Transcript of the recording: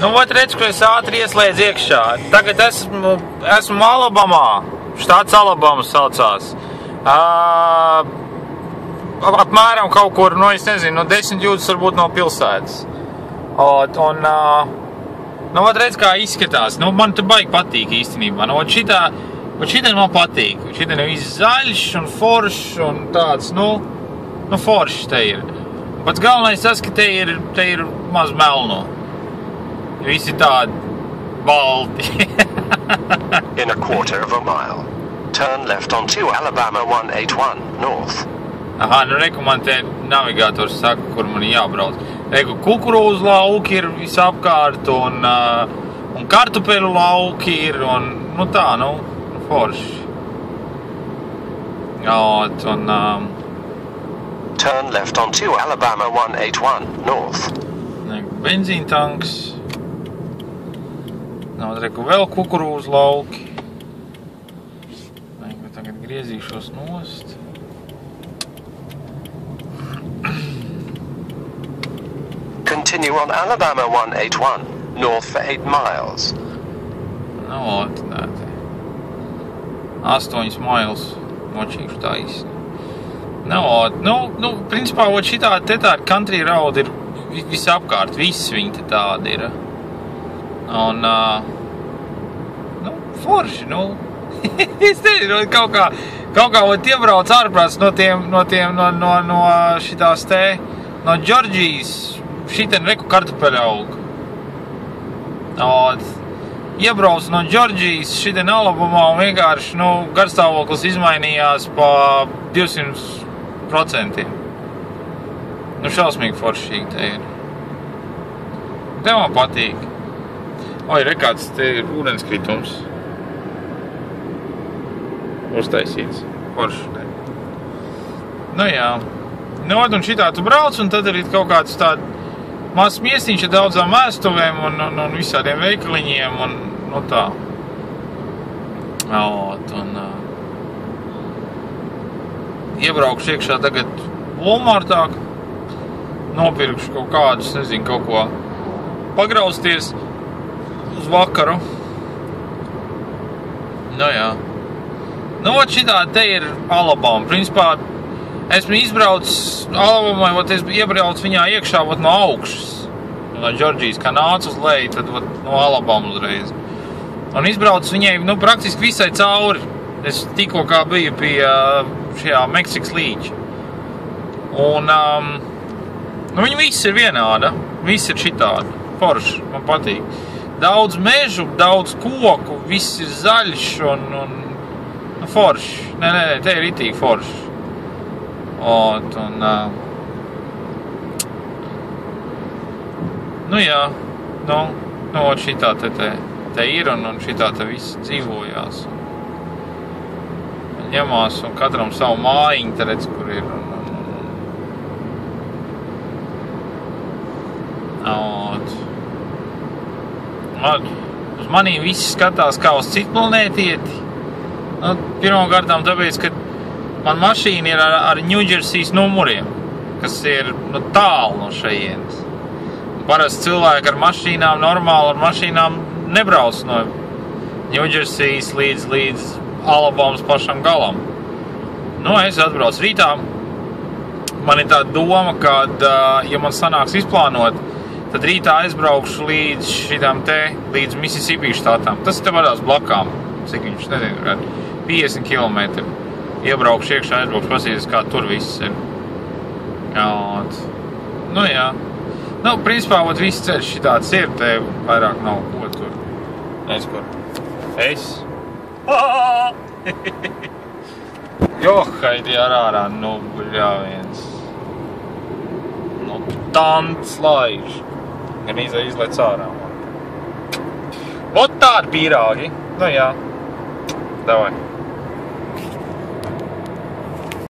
Nu, ot redz, ka es ātri ieslēdzu iekšā. Tagad esmu Alabamā. Štats Alabama saucās. Apmēram kaut kur, nu, es nezinu, no 10 jūdzes varbūt no pilsētas. Nu, ot redz, kā izskatās. Nu, man te baigi patīk īstenībā. Nu, ot šitien man patīk. Šitien ir viss zaļš un foršs un tāds, nu foršs te ir. Pats galvenais tas, ka te ir maz melno. Visi tādi balti. In a quarter of a mile, turn left onto Alabama 181 North. Aha, nu reku man te navigators saka, kur man jābrauc. Reku kukurūzu lauki ir visapkārt un kartupeļu lauki ir un, nu tā, nu forši. Turn left onto Alabama 181 North. Benzīntanks. Reku vēl kukurūzu lauki. Tagad griezīšos nost. Continue on Alabama 181 north for 8 miles. Nu, tā. 8 miles močīšu tā īsti. Nu, principā, šitā te tāda country road ir visapkārt, viss viņi te tādi ir. Un, nu, forši, nu, es nezinu, kaut kā iebrauc ārprāts no šitās te, no Džordžijas, šitien reku kartupeļu auga. Iebrauc no Džordžijas, šitien Alabamā un vienkārši, nu, garstāvoklis izmainījās pa 200%. Nu, šausmīgi forši te ir. Te man patīk. Oi, rekāds te ir ūdenskritums. Uztaisīts. Forši te. Nu jā. Nu, un šitā tu brauc, un tad ir kaut kāds tād mazs miestiņš ar daudzām ēstuvēm un visādiem veikaliņiem, un, nu tā. Iebraukšu iekšā tagad Walmartā, nopirkšu kaut kādus, nezinu, kaut ko pagrauzties uz vakaru. Nu jā. Nu, šitā te ir Alabama. Principā, esmu izbraucis Alabamai, es iebraucu viņā iekšā no augšas. No Džordžijas, kā nācu uz leju, tad no Alabama uzreiz. Un izbraucu viņai, nu, praktiski visai cauri. Es tikko kā biju pie šajā Meksikas līča. Un, nu, viņi visi ir vienāda. Visi ir šitādi. Forši, man patīk. Daudz mežu, daudz koku, viss ir zaļš un forši. Nē, te ir itīgi forši. Nu jā, nu šitā te ir un šitā te viss dzīvojās. Ņemās un katram savu mājiņu, te redz, kur ir. Uz manī visi skatās kā uz citu planētieti. Nu, pirmkārtām tāpēc, ka man mašīna ir ar New Jersey's numuriem, kas ir tālu no šejienes. Parasti cilvēki ar mašīnām, normāli ar mašīnām nebrauc no New Jersey's līdz Alabamas pašam galam. Nu, es atbraucu rītā. Man ir tāda doma, ka, ja man sanāks izplānot, tad rītā aizbraukšu līdz Mississippi štātām. Tas ir te vadās blakām, cik viņš, nezinu, 50 km. Iebraukšu iekšā, aizbraukšu, pasīties, kā tur viss ir. Nu jā. Nu, principā, viss ceļš šitāds ir, te vairāk nav ko tur. Nezkur. Johaidi ārā, nu, bļāviens. Nu, tants laiž. Gan izlec ārā. Ot tādi pīrāgi. Nu jā. Davai.